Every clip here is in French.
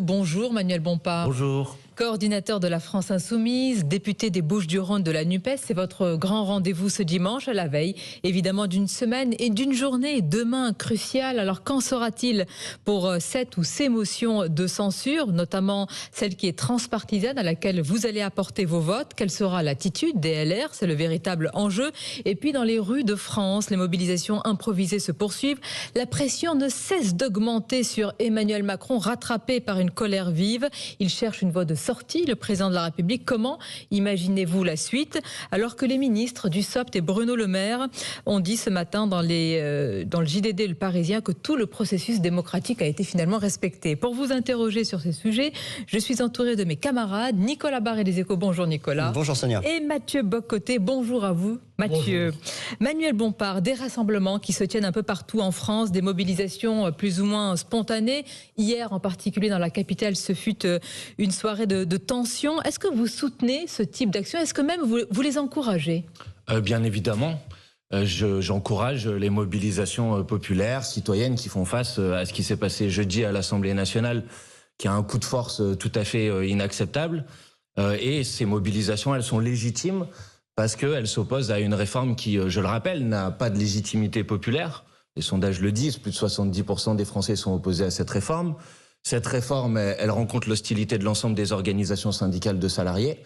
Bonjour Manuel Bompard. Bonjour. Coordinateur de la France Insoumise, député des Bouches-du-Rhône de la NUPES, c'est votre grand rendez-vous ce dimanche à la veille, évidemment d'une semaine et d'une journée demain cruciale. Alors qu'en sera-t-il pour cette ou ces motions de censure, notamment celle qui est transpartisane à laquelle vous allez apporter vos votes? Quelle sera l'attitude des LR? C'est le véritable enjeu. Et puis dans les rues de France, les mobilisations improvisées se poursuivent. La pression ne cesse d'augmenter sur Emmanuel Macron, rattrapé par une colère vive. Il cherche une voie de sortie, le président de la République. Comment imaginez-vous la suite? Alors que les ministres Dussopt et Bruno Le Maire ont dit ce matin dans le JDD Le Parisien que tout le processus démocratique a été finalement respecté. Pour vous interroger sur ces sujets, je suis entourée de mes camarades. Nicolas Barré des Échos, bonjour Nicolas. Bonjour Sonia. Et Mathieu Bock-Côté, bonjour à vous Mathieu. Bonjour. Manuel Bompard, des rassemblements qui se tiennent un peu partout en France, des mobilisations plus ou moins spontanées. Hier en particulier dans la capitale, ce fut une soirée de tension. Est-ce que vous soutenez ce type d'action? Est-ce que même vous les encouragez? Bien évidemment. J'encourage les mobilisations populaires, citoyennes qui font face à ce qui s'est passé jeudi à l'Assemblée nationale, qui a un coup de force tout à fait inacceptable. Et ces mobilisations, elles sont légitimes parce qu'elles s'opposent à une réforme qui, je le rappelle, n'a pas de légitimité populaire. Les sondages le disent, plus de 70% des Français sont opposés à cette réforme. Cette réforme, elle rencontre l'hostilité de l'ensemble des organisations syndicales de salariés.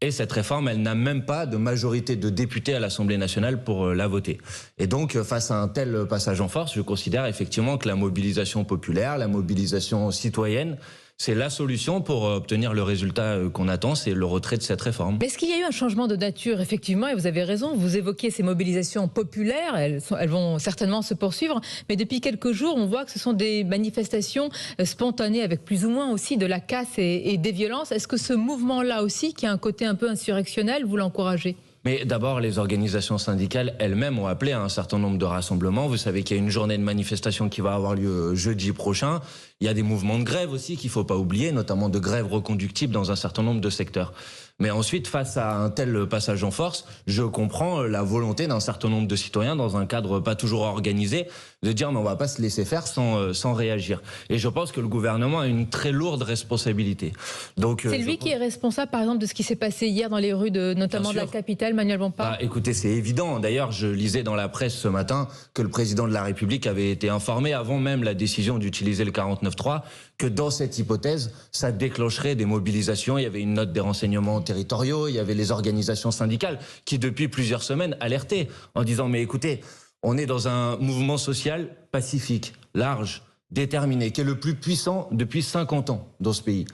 Et cette réforme, elle n'a même pas de majorité de députés à l'Assemblée nationale pour la voter. Et donc, face à un tel passage en force, je considère effectivement que la mobilisation populaire, la mobilisation citoyenne, c'est la solution pour obtenir le résultat qu'on attend, c'est le retrait de cette réforme. Mais est-ce qu'il y a eu un changement de nature, effectivement, et vous avez raison, vous évoquez ces mobilisations populaires, elles vont certainement se poursuivre, mais depuis quelques jours, on voit que ce sont des manifestations spontanées avec plus ou moins aussi de la casse et des violences. Est-ce que ce mouvement-là aussi, qui a un côté un peu insurrectionnel, vous l'encouragez ? Mais d'abord, les organisations syndicales elles-mêmes ont appelé à un certain nombre de rassemblements. Vous savez qu'il y a une journée de manifestation qui va avoir lieu jeudi prochain. Il y a des mouvements de grève aussi qu'il ne faut pas oublier, notamment de grève reconductible dans un certain nombre de secteurs. Mais ensuite, face à un tel passage en force, je comprends la volonté d'un certain nombre de citoyens, dans un cadre pas toujours organisé, de dire mais on va pas se laisser faire sans réagir. Et je pense que le gouvernement a une très lourde responsabilité. Donc c'est lui qui est responsable, par exemple, de ce qui s'est passé hier dans les rues notamment de la capitale, Manuel Bompard. Écoutez, c'est évident. D'ailleurs, je lisais dans la presse ce matin que le président de la République avait été informé avant même la décision d'utiliser le 49.3 que dans cette hypothèse, ça déclencherait des mobilisations. Il y avait une note des renseignements territoriaux, il y avait les organisations syndicales qui, depuis plusieurs semaines, alertaient en disant « Mais écoutez, on est dans un mouvement social pacifique, large, déterminé, qui est le plus puissant depuis 50 ans dans ce pays.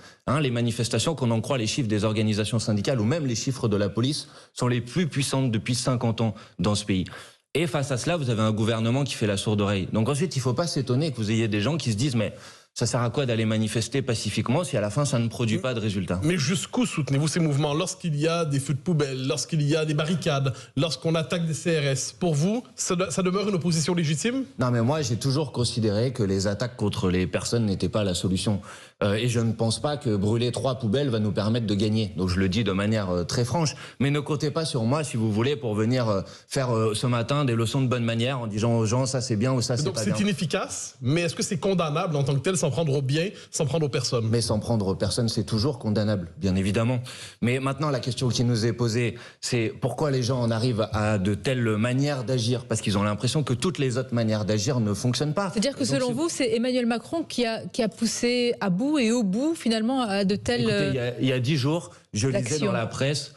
Les manifestations, qu'on en croit les chiffres des organisations syndicales ou même les chiffres de la police, sont les plus puissantes depuis 50 ans dans ce pays. Et face à cela, vous avez un gouvernement qui fait la sourde oreille. Donc ensuite, il ne faut pas s'étonner que vous ayez des gens qui se disent « Mais ça sert à quoi d'aller manifester pacifiquement si à la fin ça ne produit pas de résultats ?» Mais jusqu'où soutenez-vous ces mouvements? Lorsqu'il y a des feux de poubelle, lorsqu'il y a des barricades, lorsqu'on attaque des CRS, pour vous, ça demeure une opposition légitime? Non, mais moi j'ai toujours considéré que les attaques contre les personnes n'étaient pas la solution. Et je ne pense pas que brûler 3 poubelles va nous permettre de gagner. Donc je le dis de manière très franche. Mais ne comptez pas sur moi, si vous voulez, pour venir faire ce matin des leçons de bonne manière en disant aux gens ça c'est bien ou ça c'est pas bien. Donc c'est inefficace, mais est-ce que c'est condamnable en tant que tel, s'en prendre aux biens, s'en prendre aux personnes? Mais s'en prendre aux personnes, c'est toujours condamnable, bien évidemment. Mais maintenant, la question qui nous est posée, c'est pourquoi les gens en arrivent à de telles manières d'agir? Parce qu'ils ont l'impression que toutes les autres manières d'agir ne fonctionnent pas. C'est-à-dire que selon vous, c'est Emmanuel Macron qui a poussé à bout et au bout, finalement, à de telles... Écoutez, il y a 10 jours, je lisais dans la presse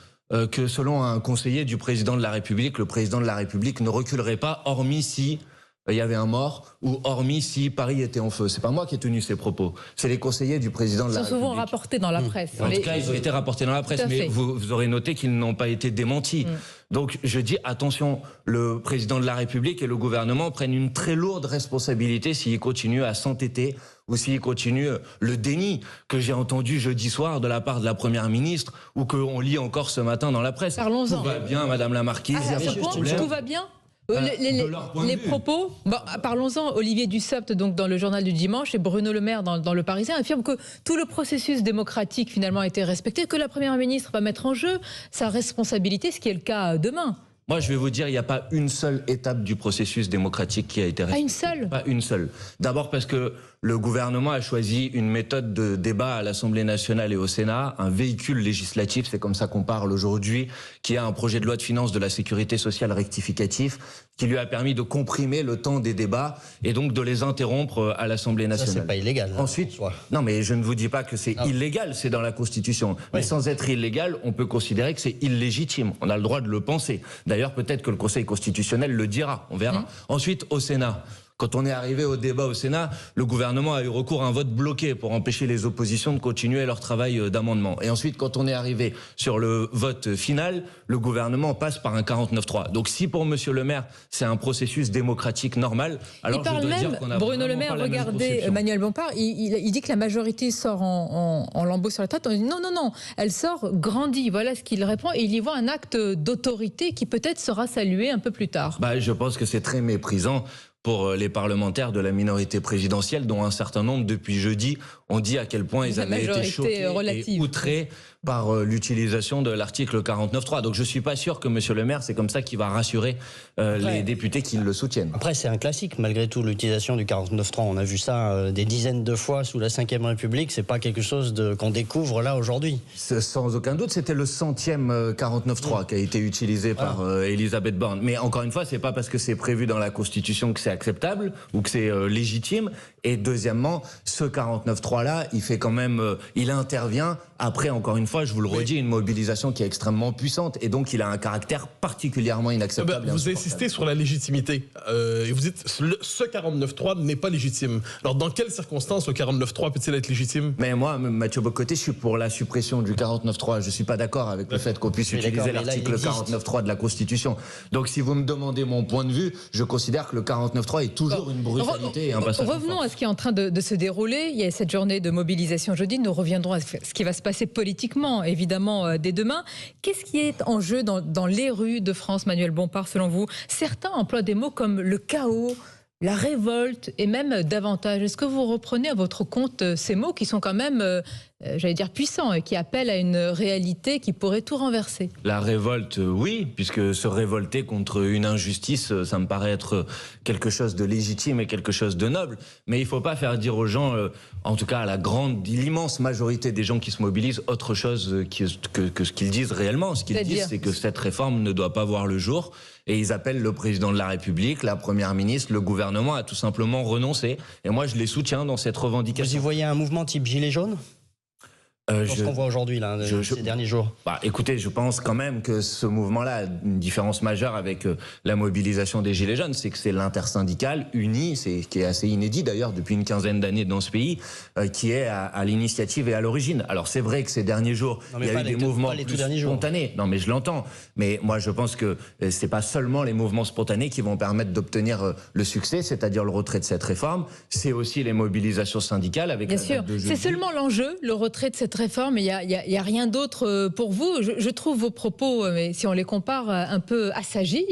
que selon un conseiller du président de la République, le président de la République ne reculerait pas, hormis si il y avait un mort ou hormis si Paris était en feu. C'est pas moi qui ai tenu ces propos. C'est les conseillers du président de la République. Ils sont souvent rapportés dans la presse. En tout cas, ils ont été rapportés dans la presse, mais vous aurez noté qu'ils n'ont pas été démentis. Donc je dis attention, le président de la République et le gouvernement prennent une très lourde responsabilité s'ils continuent à s'entêter ou s'ils continuent le déni que j'ai entendu jeudi soir de la part de la Première ministre ou qu'on lit encore ce matin dans la presse. Parlons-en. Tout va bien, Madame la Marquise. Tout va bien? Les propos, parlons-en, Olivier Dussopt, donc dans le journal du dimanche, et Bruno Le Maire dans Le Parisien, affirment que tout le processus démocratique finalement a été respecté, que la Première ministre va mettre en jeu sa responsabilité, ce qui est le cas demain. Moi, je vais vous dire, il n'y a pas une seule étape du processus démocratique qui a été respectée. Pas une seule? Pas une seule. D'abord parce que le gouvernement a choisi une méthode de débat à l'Assemblée nationale et au Sénat, un véhicule législatif, c'est comme ça qu'on parle aujourd'hui, qui a un projet de loi de finances de la sécurité sociale rectificatif, qui lui a permis de comprimer le temps des débats et donc de les interrompre à l'Assemblée nationale. Ça, c'est pas illégal. Ensuite, non, mais je ne vous dis pas que c'est illégal, c'est dans la Constitution. Mais sans être illégal, on peut considérer que c'est illégitime. On a le droit de le penser. D'ailleurs, peut-être que le Conseil constitutionnel le dira, on verra. Ensuite, au Sénat. Quand on est arrivé au débat au Sénat, le gouvernement a eu recours à un vote bloqué pour empêcher les oppositions de continuer leur travail d'amendement. Et ensuite, quand on est arrivé sur le vote final, le gouvernement passe par un 49-3. Donc si pour Monsieur le maire, c'est un processus démocratique normal, alors il parle même, Bruno Le Maire, regardez Manuel Bompard, il dit que la majorité sort en lambeaux sur la tête. On dit non, elle sort grandie. Voilà ce qu'il répond. Et il y voit un acte d'autorité qui peut-être sera salué un peu plus tard. Je pense que c'est très méprisant pour les parlementaires de la minorité présidentielle, dont un certain nombre, depuis jeudi, ont dit à quel point ils avaient été choqués et outrés par l'utilisation de l'article 49.3. Donc je suis pas sûr que Monsieur le maire, c'est comme ça qu'il va rassurer les députés qui le soutiennent. Après, c'est un classique, malgré tout, l'utilisation du 49.3. On a vu ça des dizaines de fois sous la Ve République. C'est pas quelque chose qu'on découvre là aujourd'hui. Sans aucun doute, c'était le 100e 49.3 qui a été utilisé par Elisabeth Borne. Mais encore une fois, c'est pas parce que c'est prévu dans la Constitution que c'est acceptable ou que c'est légitime. Et deuxièmement, ce 49.3-là, il fait quand même, il intervient après, encore une fois, je vous le redis, une mobilisation qui est extrêmement puissante et donc il a un caractère particulièrement inacceptable. Vous insistez sur la légitimité et vous dites ce 49.3 n'est pas légitime. Alors dans quelles circonstances le 49.3 peut-il être légitime? Mais moi, Mathieu Bocoté, je suis pour la suppression du 49.3. Je suis pas d'accord avec le fait qu'on puisse utiliser l'article 49.3 de la Constitution. Donc si vous me demandez mon point de vue, je considère que le 49.3 est toujours une brutalité et un passage. Revenons à ce qui est en train de se dérouler. Il y a cette journée de mobilisation jeudi. Nous reviendrons à ce qui va se passer politiquement, évidemment, dès demain. Qu'est-ce qui est en jeu dans les rues de France, Manuel Bompard, selon vous? Certains emploient des mots comme le chaos, la révolte et même davantage. Est-ce que vous reprenez à votre compte ces mots qui sont quand même, j'allais dire, puissants et qui appellent à une réalité qui pourrait tout renverser? La révolte, oui, puisque se révolter contre une injustice, ça me paraît être quelque chose de légitime et quelque chose de noble. Mais il ne faut pas faire dire aux gens, en tout cas à l'immense majorité des gens qui se mobilisent, autre chose que ce qu'ils disent réellement. Ce qu'ils disent, c'est que cette réforme ne doit pas voir le jour. Et ils appellent le président de la République, la première ministre, le gouvernement à tout simplement renoncer. Et moi, je les soutiens dans cette revendication. Vous y voyez un mouvement type gilet jaune? Ce qu'on voit aujourd'hui, là, ces derniers jours. Écoutez, je pense quand même que ce mouvement-là a une différence majeure avec la mobilisation des Gilets jaunes. C'est que c'est l'intersyndicale unie, c'est qui est assez inédit d'ailleurs depuis une quinzaine d'années dans ce pays, qui est à l'initiative et à l'origine. Alors c'est vrai que ces derniers jours, il y a eu des mouvements plus spontanés. Non, mais je l'entends. Mais moi, je pense que c'est pas seulement les mouvements spontanés qui vont permettre d'obtenir le succès, c'est-à-dire le retrait de cette réforme. C'est aussi les mobilisations syndicales avec. Bien sûr. C'est seulement l'enjeu, le retrait de cette réforme, il n'y a rien d'autre pour vous. Je trouve vos propos, mais si on les compare, un peu assagis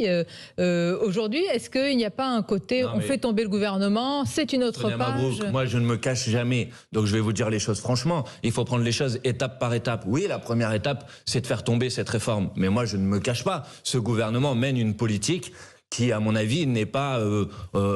aujourd'hui. Est-ce qu'il n'y a pas un côté, on fait tomber le gouvernement, c'est une autre page? Moi, je ne me cache jamais, donc je vais vous dire les choses franchement. Il faut prendre les choses étape par étape. Oui, la première étape, c'est de faire tomber cette réforme. Mais moi, je ne me cache pas. Ce gouvernement mène une politique qui, à mon avis, n'est pas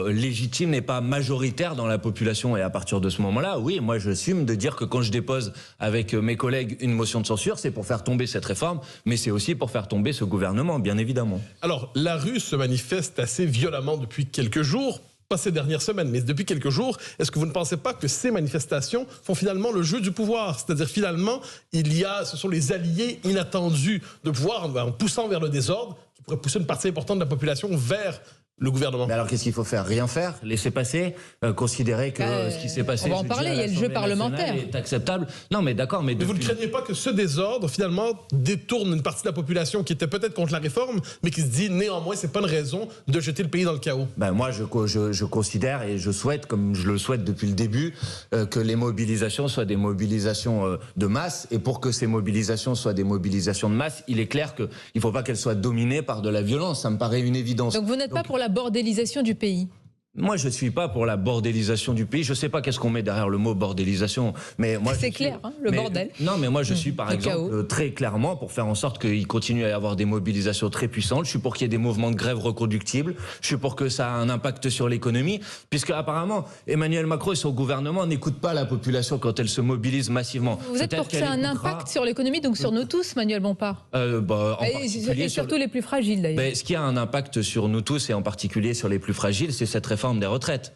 légitime, n'est pas majoritaire dans la population. Et à partir de ce moment-là, oui, moi, j'assume de dire que quand je dépose avec mes collègues une motion de censure, c'est pour faire tomber cette réforme, mais c'est aussi pour faire tomber ce gouvernement, bien évidemment. Alors, la rue se manifeste assez violemment depuis quelques jours. Pas ces dernières semaines, mais depuis quelques jours, est-ce que vous ne pensez pas que ces manifestations font finalement le jeu du pouvoir? C'est-à-dire finalement, ce sont les alliés inattendus de pouvoir, en poussant vers le désordre, qui pourraient pousser une partie importante de la population vers le gouvernement. Mais alors qu'est-ce qu'il faut faire? Rien faire? Laisser passer? Considérer que ce qui s'est passé... On va en parler, il y a le jeu parlementaire. ...est acceptable? Non, mais d'accord, mais... Mais vous ne craignez pas que ce désordre, finalement, détourne une partie de la population qui était peut-être contre la réforme, mais qui se dit, néanmoins, c'est pas une raison de jeter le pays dans le chaos? Moi, je considère et je souhaite, comme je le souhaite depuis le début, que les mobilisations soient des mobilisations de masse. Et pour que ces mobilisations soient des mobilisations de masse, il est clair qu'il ne faut pas qu'elles soient dominées par de la violence. Ça me paraît une évidence. Donc vous n'êtes pas pour la bordélisation du pays? Moi, je ne suis pas pour la bordélisation du pays. Je ne sais pas qu'est-ce qu'on met derrière le mot bordélisation. Mais moi, c'est clair, le bordel. Non, mais moi, je suis par exemple chaos. très clairement pour faire en sorte qu'il continue à y avoir des mobilisations très puissantes. Je suis pour qu'il y ait des mouvements de grève reconductibles. Je suis pour que ça ait un impact sur l'économie. Puisque apparemment, Emmanuel Macron et son gouvernement n'écoutent pas la population quand elle se mobilise massivement. Vous êtes pour que ça ait un impact sur l'économie, donc sur nous tous, Manuel Bompard et surtout les plus fragiles, d'ailleurs. Ce qui a un impact sur nous tous, et en particulier sur les plus fragiles, c'est cette réforme des retraites.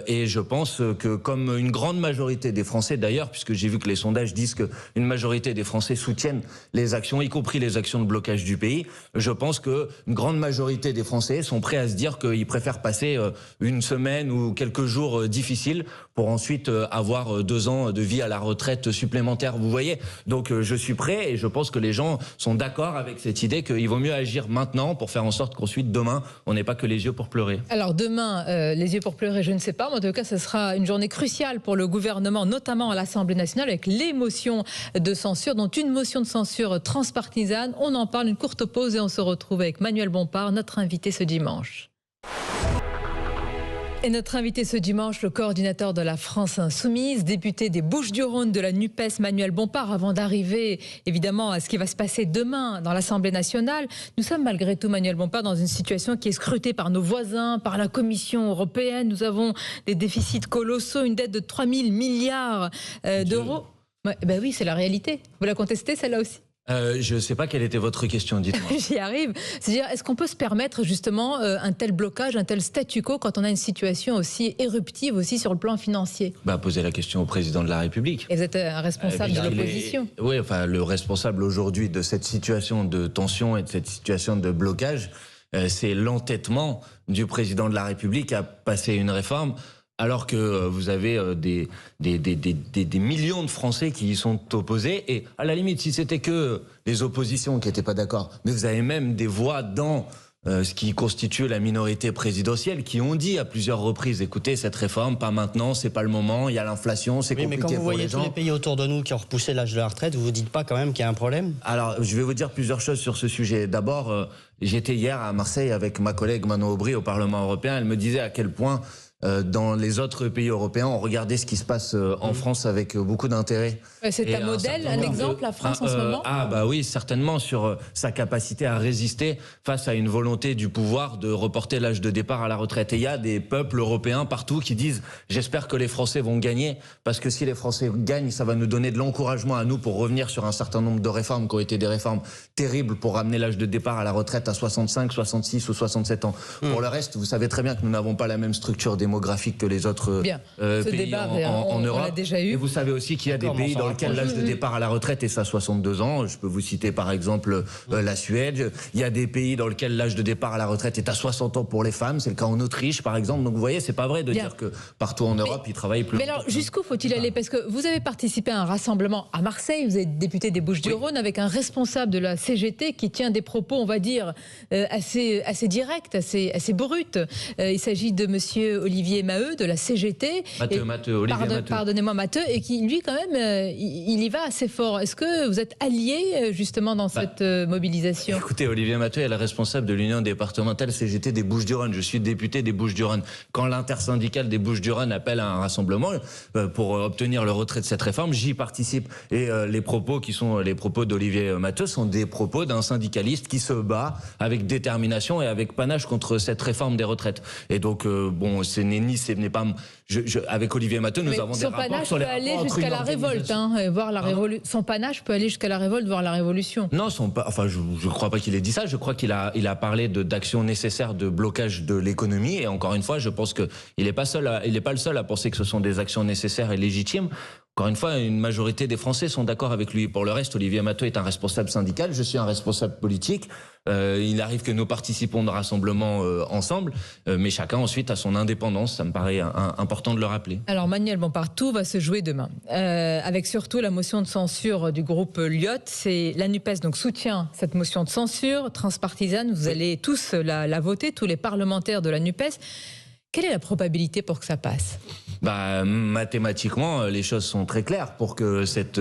Et je pense que comme une grande majorité des Français d'ailleurs, puisque j'ai vu que les sondages disent qu'une majorité des Français soutiennent les actions, y compris les actions de blocage du pays, je pense qu'une grande majorité des Français sont prêts à se dire qu'ils préfèrent passer une semaine ou quelques jours difficiles pour ensuite avoir 2 ans de vie à la retraite supplémentaire, vous voyez. Donc je suis prêt et je pense que les gens sont d'accord avec cette idée qu'il vaut mieux agir maintenant pour faire en sorte qu'ensuite demain, on n'ait pas que les yeux pour pleurer. Alors demain, les yeux pour pleurer, je ne sais pas, mais en tout cas, ce sera une journée cruciale pour le gouvernement, notamment à l'Assemblée nationale, avec les motions de censure, dont une motion de censure transpartisane. On en parle, une courte pause et on se retrouve avec Manuel Bompard, notre invité ce dimanche. Et notre invité ce dimanche, le coordinateur de la France Insoumise, député des Bouches-du-Rhône de la NUPES, Manuel Bompard. Avant d'arriver évidemment à ce qui va se passer demain dans l'Assemblée nationale, nous sommes malgré tout, Manuel Bompard, dans une situation qui est scrutée par nos voisins, par la Commission européenne. Nous avons des déficits colossaux, une dette de 3 000 milliards d'euros. Ouais, ben oui, c'est la réalité. Vous la contestez, celle-là aussi? Je ne sais pas quelle était votre question, dites-moi. J'y arrive. C'est-à-dire, est-ce qu'on peut se permettre justement un tel blocage, un tel statu quo quand on a une situation aussi éruptive aussi sur le plan financier? Posez la question au président de la République. Et vous êtes un responsable de l'opposition. Oui, enfin, le responsable aujourd'hui de cette situation de tension et de cette situation de blocage, c'est l'entêtement du président de la République à passer une réforme. Alors que vous avez des millions de Français qui y sont opposés. Et à la limite, si c'était que les oppositions qui n'étaient pas d'accord, mais vous avez même des voix dans ce qui constitue la minorité présidentielle qui ont dit à plusieurs reprises, écoutez, cette réforme, pas maintenant, c'est pas le moment, il y a l'inflation, c'est compliqué pour les gens. Mais quand vous voyez tous les pays autour de nous qui ont repoussé l'âge de la retraite, vous vous dites pas quand même qu'il y a un problème? Alors, je vais vous dire plusieurs choses sur ce sujet. D'abord, j'étais hier à Marseille avec ma collègue Manon Aubry au Parlement européen. Elle me disait à quel point dans les autres pays européens, on regardait ce qui se passe en France avec beaucoup d'intérêt. C'est un modèle, un exemple, la France en ce moment? Oui, certainement, sur sa capacité à résister face à une volonté du pouvoir de reporter l'âge de départ à la retraite. Et il y a des peuples européens partout qui disent « j'espère que les Français vont gagner », parce que si les Français gagnent, ça va nous donner de l'encouragement à nous pour revenir sur un certain nombre de réformes qui ont été des réformes terribles pour ramener l'âge de départ à la retraite à 65, 66 ou 67 ans. Pour le reste, vous savez très bien que nous n'avons pas la même structure démographique que les autres pays en Europe. On l'a déjà eu. Et vous savez aussi qu'il y a des pays dans lesquels l'âge de départ à la retraite est à 62 ans. Je peux vous citer par exemple la Suède. Il y a des pays dans lesquels l'âge de départ à la retraite est à 60 ans pour les femmes. C'est le cas en Autriche par exemple. Donc vous voyez, c'est pas vrai de dire que partout en Europe, ils travaillent plus longtemps. Mais alors jusqu'où faut-il aller? Parce que vous avez participé à un rassemblement à Marseille, vous êtes député des Bouches-du-Rhône avec un responsable de la CGT qui tient des propos, on va dire, assez directs, assez bruts. Il s'agit de monsieur Olivier Maheu de la CGT. Pardonnez-moi, Matteux, et qui, lui, quand même, il y va assez fort. Est-ce que vous êtes allié, justement, dans cette mobilisation? Écoutez, Olivier Matteux est le responsable de l'Union départementale CGT des Bouches-du-Rhône. Je suis député des Bouches-du-Rhône. Quand l'intersyndicale des Bouches-du-Rhône appelle à un rassemblement pour obtenir le retrait de cette réforme, j'y participe. Et les propos qui sont les propos d'Olivier Matteux sont des propos d'un syndicaliste qui se bat avec détermination et avec panache contre cette réforme des retraites. Et donc, ce n'est pas... avec Olivier Matteux, nous avons des rapports sur les rapports entre une organisation. Son panache peut aller jusqu'à la révolte, voire la révolution. Non, je ne crois pas qu'il ait dit ça. Je crois qu'il a parlé d'actions nécessaires de blocage de l'économie. Et encore une fois, je pense qu'il n'est pas le seul à penser que ce sont des actions nécessaires et légitimes. Encore une fois, une majorité des Français sont d'accord avec lui. Pour le reste, Olivier Matteux est un responsable syndical, je suis un responsable politique. Il arrive que nous participons de rassemblements ensemble, mais chacun ensuite a son indépendance. Ça me paraît important de le rappeler. Alors Manuel Bompard, tout va se jouer demain, avec surtout la motion de censure du groupe Lyot. C'est la NUPES donc soutient cette motion de censure transpartisane. Vous allez tous la voter, tous les parlementaires de la NUPES. Quelle est la probabilité pour que ça passe? Mathématiquement, les choses sont très claires. Pour que cette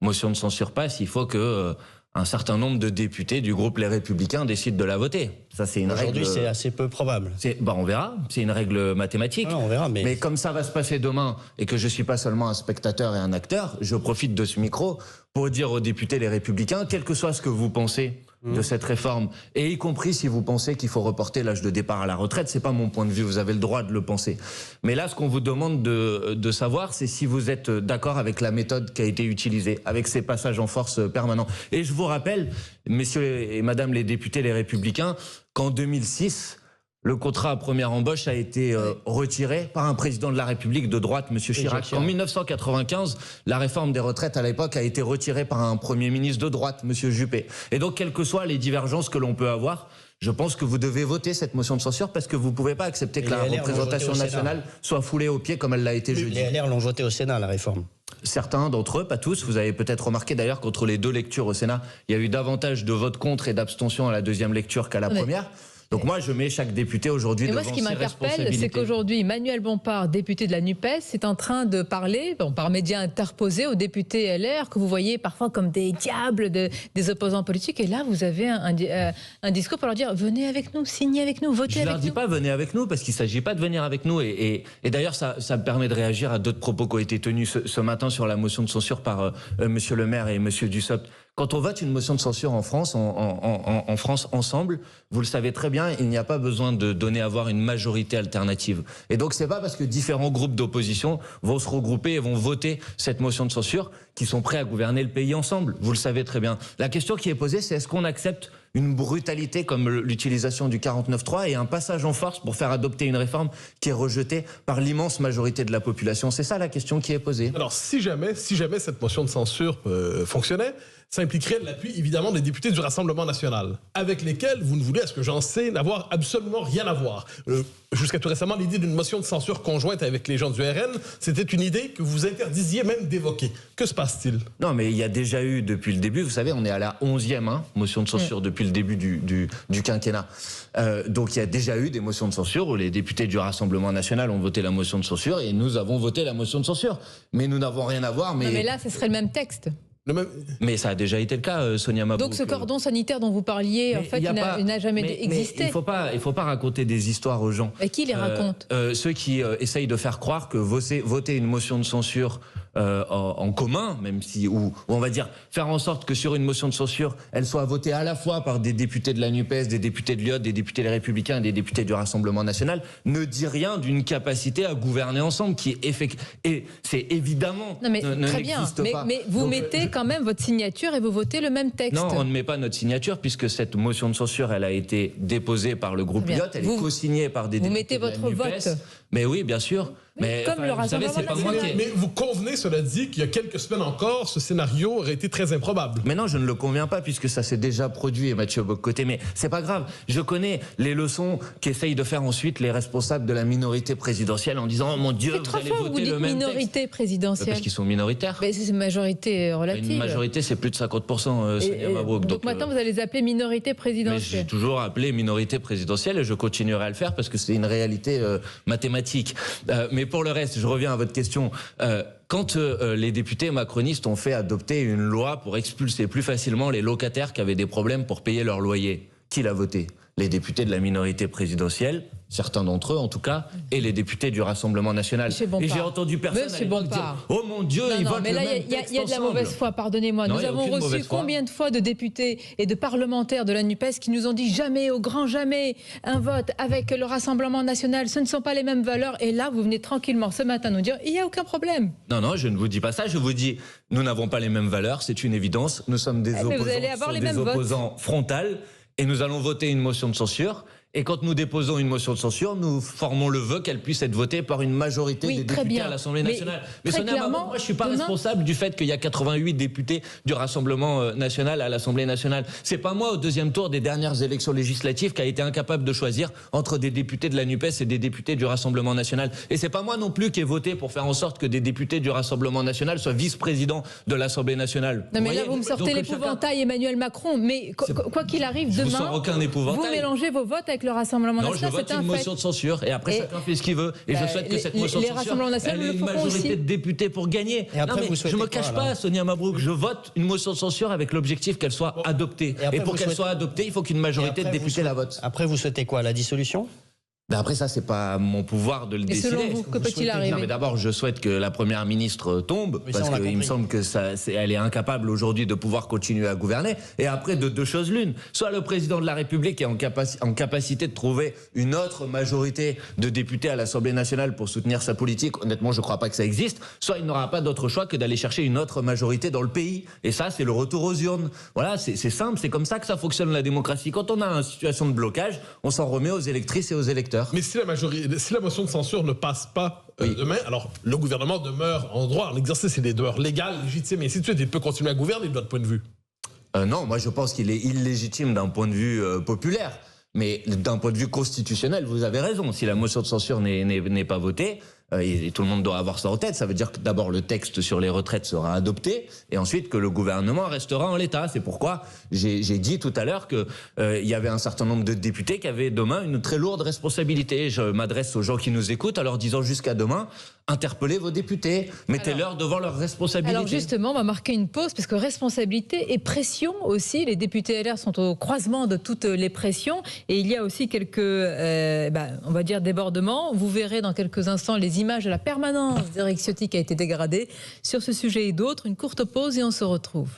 motion de censure passe, il faut que un certain nombre de députés du groupe Les Républicains décident de la voter. Ça, c'est une règle. Aujourd'hui, c'est assez peu probable. On verra. C'est une règle mathématique. On verra, mais comme ça va se passer demain et que je suis pas seulement un spectateur et un acteur, je profite de ce micro pour dire aux députés Les Républicains, quel que soit ce que vous pensez de cette réforme, et y compris si vous pensez qu'il faut reporter l'âge de départ à la retraite, c'est pas mon point de vue, vous avez le droit de le penser. Mais là, ce qu'on vous demande de savoir, c'est si vous êtes d'accord avec la méthode qui a été utilisée, avec ces passages en force permanents. Et je vous rappelle, messieurs et madame les députés Les Républicains, qu'en 2006, le contrat à première embauche a été retiré par un président de la République de droite, M. Chirac. En 1995, la réforme des retraites à l'époque a été retirée par un Premier ministre de droite, M. Juppé. Et donc, quelles que soient les divergences que l'on peut avoir, je pense que vous devez voter cette motion de censure parce que vous ne pouvez pas accepter que la représentation nationale soit foulée aux pieds comme elle l'a été jeudi. Les LR l'ont voté au Sénat, la réforme. Certains d'entre eux, pas tous. Vous avez peut-être remarqué d'ailleurs qu'entre les deux lectures au Sénat, il y a eu davantage de votes contre et d'abstention à la deuxième lecture qu'à la première. Donc moi, je mets chaque député aujourd'hui devant ses responsabilités. Moi, ce qui m'interpelle, c'est qu'aujourd'hui, Manuel Bompard, député de la NUPES, est en train de parler, par médias interposés, aux députés LR, que vous voyez parfois comme des diables des opposants politiques. Et là, vous avez un discours pour leur dire, venez avec nous, signez avec nous, votez avec nous. Je ne leur dis pas, venez avec nous, parce qu'il ne s'agit pas de venir avec nous. Et d'ailleurs, ça me permet de réagir à d'autres propos qui ont été tenus ce matin sur la motion de censure par Monsieur le maire et Monsieur Dussopt. Quand on vote une motion de censure en France, en France ensemble, vous le savez très bien, il n'y a pas besoin de donner à voir une majorité alternative. Et donc c'est pas parce que différents groupes d'opposition vont se regrouper et vont voter cette motion de censure qu'ils sont prêts à gouverner le pays ensemble. Vous le savez très bien. La question qui est posée, c'est est-ce qu'on accepte une brutalité comme l'utilisation du 49.3 et un passage en force pour faire adopter une réforme qui est rejetée par l'immense majorité de la population? C'est ça la question qui est posée. Alors si jamais cette motion de censure fonctionnait, ça impliquerait l'appui évidemment des députés du Rassemblement national, avec lesquels vous ne voulez, à ce que j'en sais, n'avoir absolument rien à voir. Jusqu'à tout récemment, l'idée d'une motion de censure conjointe avec les gens du RN, c'était une idée que vous interdisiez même d'évoquer. Que se passe-t-il? Non, mais il y a déjà eu depuis le début, vous savez, on est à la 11e motion de censure depuis le début du quinquennat. Donc il y a déjà eu des motions de censure où les députés du Rassemblement national ont voté la motion de censure et nous avons voté la motion de censure. Mais nous n'avons rien à voir. Non, mais là, ce serait le même texte. Mais ça a déjà été le cas, Sonia Mabrouk. Donc ce cordon sanitaire dont vous parliez, en fait, il n'a jamais existé. Il faut pas raconter des histoires aux gens. Et qui les raconte? Ceux qui essayent de faire croire que voter une motion de censure en commun, même si, ou on va dire faire en sorte que sur une motion de censure, elle soit votée à la fois par des députés de la NUPES, des députés de l'IOT, des députés des Républicains et des députés du Rassemblement national, ne dit rien d'une capacité à gouverner ensemble qui est et c'est évidemment n'existe pas. Mais vous mettez quand même votre signature et vous votez le même texte. Non, on ne met pas notre signature puisque cette motion de censure, elle a été déposée par le groupe IOT, elle est co-signée par des députés de la NUPES. Vous mettez votre vote. Mais oui, bien sûr. Mais comme le Rassemblement national. Mais vous convenez, cela dit, qu'il y a quelques semaines encore, ce scénario aurait été très improbable. Mais non, je ne le conviens pas puisque ça s'est déjà produit, Mathieu Bock-Côté. Mais c'est pas grave. Je connais les leçons qu'essayent de faire ensuite les responsables de la minorité présidentielle en disant, oh mon Dieu, vous allez voter le même texte. Minorité présidentielle. Parce qu'ils sont minoritaires. Mais c'est une majorité relative. Une majorité, c'est plus de 50%, Sonia Mabrouk. Donc maintenant, vous allez les appeler minorité présidentielle. Mais j'ai toujours appelé minorité présidentielle et je continuerai à le faire parce que c'est une réalité mathématique. Mais pour le reste, je reviens à votre question. Quand les députés macronistes ont fait adopter une loi pour expulser plus facilement les locataires qui avaient des problèmes pour payer leur loyer, qui l'a voté? Les députés de la minorité présidentielle, certains d'entre eux en tout cas, et les députés du Rassemblement national. Et j'ai entendu personne à l'époque dire « Oh mon Dieu, ils votent le même texte ensemble ». Il y a de la mauvaise foi, pardonnez-moi. Nous avons reçu combien de fois de députés et de parlementaires de la NUPES qui nous ont dit jamais, au grand jamais, un vote avec le Rassemblement national, ce ne sont pas les mêmes valeurs. Et là, vous venez tranquillement ce matin nous dire il n'y a aucun problème. Non, non, je ne vous dis pas ça. Je vous dis nous n'avons pas les mêmes valeurs, c'est une évidence. Nous sommes des opposants frontales. Et nous allons voter une motion de censure. Et quand nous déposons une motion de censure, nous formons le vœu qu'elle puisse être votée par une majorité des députés à l'Assemblée nationale. Mais Sonia Mabrouk, moi je ne suis pas responsable du fait qu'il y a 88 députés du Rassemblement national à l'Assemblée nationale. C'est pas moi au deuxième tour des dernières élections législatives qui a été incapable de choisir entre des députés de la NUPES et des députés du Rassemblement national. Et c'est pas moi non plus qui ai voté pour faire en sorte que des députés du Rassemblement national soient vice-présidents de l'Assemblée nationale. Non mais là vous me sortez l'épouvantail Emmanuel Macron. Mais quoi qu'il arrive demain, aucun épouvantail. Vous mélangez vos votes avec avec le Rassemblement Non, national, je vote c'est un une fait. motion de censure et après chacun fait ce qu'il veut. Et je souhaite que cette motion de les censure Rassemblements nationaux ait le une feront majorité aussi. de députés pour gagner. Et après, non, mais vous je souhaitez me quoi, cache alors pas, Sonia Mabrouk, je vote une motion de censure avec l'objectif qu'elle soit adoptée. Et après, pour vous qu'elle souhaitez- soit adoptée, il faut qu'une majorité de députés la vote. Après, vous souhaitez quoi? La dissolution? Ben après ça, c'est pas mon pouvoir de le Et décider. selon vous, que peut-il Non, arriver? mais d'abord, je souhaite que la première ministre tombe, Oui, ça, parce on l'a qu'il me compris. semble que elle est incapable aujourd'hui de pouvoir continuer à gouverner. Et après, de deux choses l'une. Soit le président de la République est en capacité de trouver une autre majorité de députés à l'Assemblée nationale pour soutenir sa politique. Honnêtement, je crois pas que ça existe. Soit il n'aura pas d'autre choix que d'aller chercher une autre majorité dans le pays. Et ça, c'est le retour aux urnes. Voilà, c'est simple, c'est comme ça que ça fonctionne la démocratie. Quand on a une situation de blocage, on s'en remet aux électrices et aux électeurs. Mais si la motion de censure ne passe pas demain, alors le gouvernement demeure en droit, en exercice, il est demeure légal, légitime, et ainsi de suite. Il peut continuer à gouverner de votre point de vue. Non, moi je pense qu'il est illégitime d'un point de vue populaire. Mais d'un point de vue constitutionnel, vous avez raison. Si la motion de censure n'est pas votée, et tout le monde doit avoir ça en tête, ça veut dire que d'abord le texte sur les retraites sera adopté et ensuite que le gouvernement restera en l'état. C'est pourquoi j'ai dit tout à l'heure que il y avait un certain nombre de députés qui avaient demain une très lourde responsabilité. Je m'adresse aux gens qui nous écoutent en leur disant jusqu'à demain, interpellez vos députés, mettez-leur devant leurs responsabilités. Alors justement, on va marquer une pause parce que responsabilité et pression aussi. Les députés LR sont au croisement de toutes les pressions et il y a aussi quelques, on va dire, débordements. Vous verrez dans quelques instants les images de la permanence d'Éric Ciotti qui a été dégradée. Sur ce sujet et d'autres, une courte pause et on se retrouve.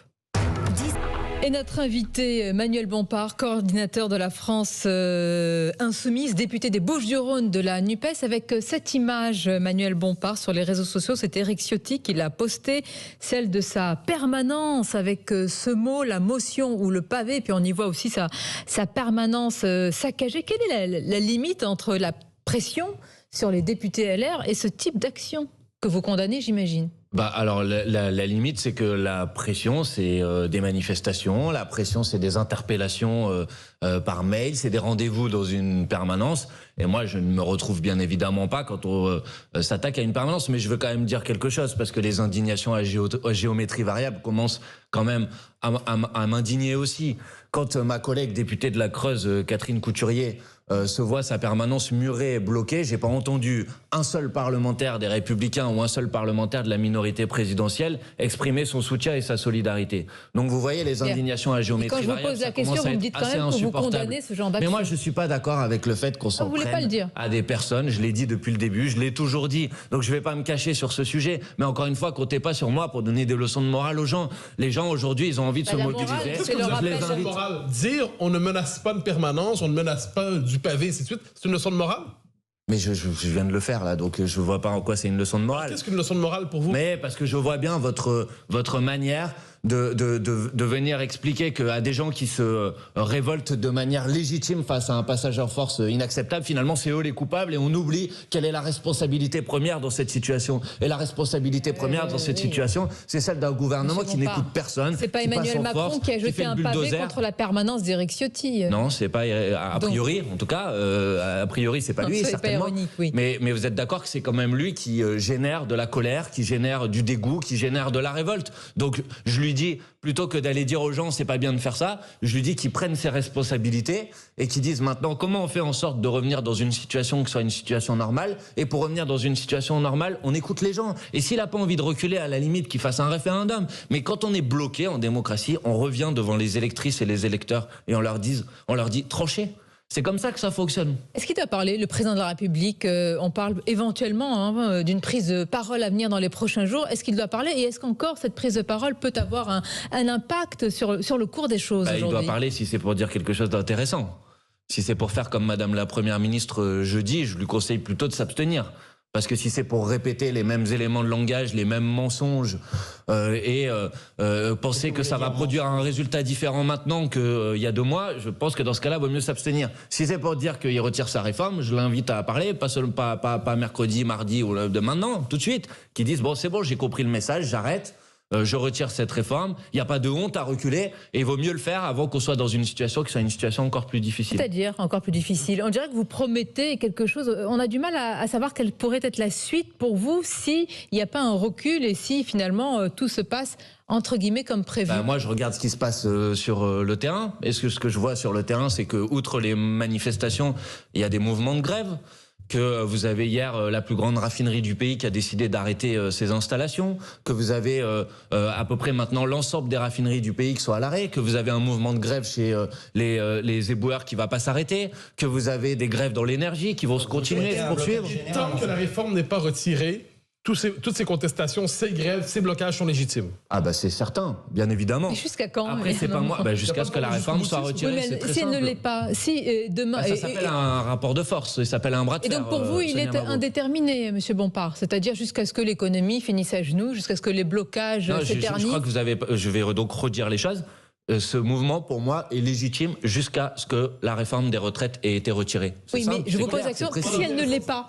Et notre invité, Manuel Bompard, coordinateur de la France Insoumise, député des Bouches-du-Rhône de la NUPES, avec cette image, Manuel Bompard, sur les réseaux sociaux, c'est Éric Ciotti qui l'a postée, celle de sa permanence, avec ce mot, la motion ou le pavé, puis on y voit aussi sa permanence saccagée. Quelle est la limite entre la pression sur les députés LR et ce type d'action que vous condamnez, j'imagine? Alors la limite, c'est que la pression, c'est des manifestations, la pression, c'est des interpellations par mail, c'est des rendez-vous dans une permanence. Et moi, je ne me retrouve bien évidemment pas quand on s'attaque à une permanence. Mais je veux quand même dire quelque chose, parce que les indignations à géométrie variable commencent quand même à m'indigner aussi. Quand ma collègue députée de la Creuse, Catherine Couturier, se voit sa permanence murée et bloquée, j'ai pas entendu un seul parlementaire des Républicains ou un seul parlementaire de la minorité présidentielle exprimer son soutien et sa solidarité. Donc vous voyez les indignations à géométrie variable. Quand je vous pose la question, vous me dites quand même que vous condamnez ce genre d'action. Mais moi je suis pas d'accord avec le fait qu'on s'en prenne à des personnes. Je l'ai dit depuis le début, je l'ai toujours dit. Donc je vais pas me cacher sur ce sujet. Mais encore une fois, comptez pas sur moi pour donner des leçons de morale aux gens. Les gens aujourd'hui, ils ont envie de se mobiliser. C'est le rappel. Dire on ne menace pas une permanence, on ne menace pas du pavé, ainsi de suite, c'est une leçon de morale? Mais je viens de le faire là, donc je vois pas en quoi c'est une leçon de morale. Qu'est-ce qu'une leçon de morale pour vous? Mais parce que je vois bien votre manière de venir expliquer qu'à des gens qui se révoltent de manière légitime face à un passage en force inacceptable, finalement c'est eux les coupables et on oublie quelle est la responsabilité première dans cette situation. Et la responsabilité première dans cette situation, c'est celle d'un gouvernement qui n'écoute personne. C'est pas Emmanuel Macron qui a jeté un pavé contre la permanence d'Éric Ciotti. Non, c'est pas a priori, en tout cas, a priori c'est pas lui, certainement. Pas ironique, oui. Mais vous êtes d'accord que c'est quand même lui qui génère de la colère, qui génère du dégoût, qui génère de la révolte. Donc je lui dis, plutôt que d'aller dire aux gens c'est pas bien de faire ça, je lui dis qu'ils prennent ses responsabilités et qu'ils disent maintenant comment on fait en sorte de revenir dans une situation qui soit une situation normale. Et pour revenir dans une situation normale, on écoute les gens. Et s'il a pas envie de reculer, à la limite qu'il fasse un référendum. Mais quand on est bloqué en démocratie, on revient devant les électrices et les électeurs et on leur dit tranchez. C'est comme ça que ça fonctionne. Est-ce qu'il doit parler, le président de la République? On parle éventuellement d'une prise de parole à venir dans les prochains jours. Est-ce qu'il doit parler? Et est-ce qu'encore cette prise de parole peut avoir un impact sur le cours des choses aujourd'hui? Il doit parler si c'est pour dire quelque chose d'intéressant. Si c'est pour faire comme Madame la Première ministre jeudi, je lui conseille plutôt de s'abstenir. Parce que si c'est pour répéter les mêmes éléments de langage, les mêmes mensonges, penser que ça va produire un résultat différent maintenant qu'il y a 2 mois, je pense que dans ce cas-là, il vaut mieux s'abstenir. Si c'est pour dire qu'il retire sa réforme, je l'invite à parler, pas mercredi, mardi ou de maintenant, tout de suite, qui disent bon c'est bon, j'ai compris le message, j'arrête. je retire cette réforme. Il n'y a pas de honte à reculer et il vaut mieux le faire avant qu'on soit dans une situation qui soit une situation encore plus difficile. C'est-à-dire encore plus difficile. On dirait que vous promettez quelque chose. On a du mal à savoir quelle pourrait être la suite pour vous s'il n'y a pas un recul et si finalement tout se passe entre guillemets comme prévu. Moi, je regarde ce qui se passe sur le terrain. Et ce que je vois sur le terrain, c'est que outre les manifestations, il y a des mouvements de grève. Que vous avez hier la plus grande raffinerie du pays qui a décidé d'arrêter ses installations, que vous avez à peu près maintenant l'ensemble des raffineries du pays qui sont à l'arrêt, que vous avez un mouvement de grève chez les éboueurs qui va pas s'arrêter, que vous avez des grèves dans l'énergie qui vont se continuer, se poursuivre. Tant que la réforme n'est pas retirée, toutes ces contestations, ces grèves, ces blocages sont légitimes. Ah c'est certain, bien évidemment. Et jusqu'à quand? Après, c'est pas moi. Jusqu'à ce que la réforme soit retirée, c'est très si elle simple. ne l'est pas, si demain... Ça s'appelle un rapport de force, ça s'appelle un bras de fer. Et donc pour vous, il est indéterminé, Monsieur Bompard, c'est-à-dire jusqu'à ce que l'économie finisse à genoux, jusqu'à ce que les blocages s'éternisent. Je crois que je vais donc redire les choses. Ce mouvement, pour moi, est légitime jusqu'à ce que la réforme des retraites ait été retirée. Oui, mais je vous pose la question, si elle ne l'est pas.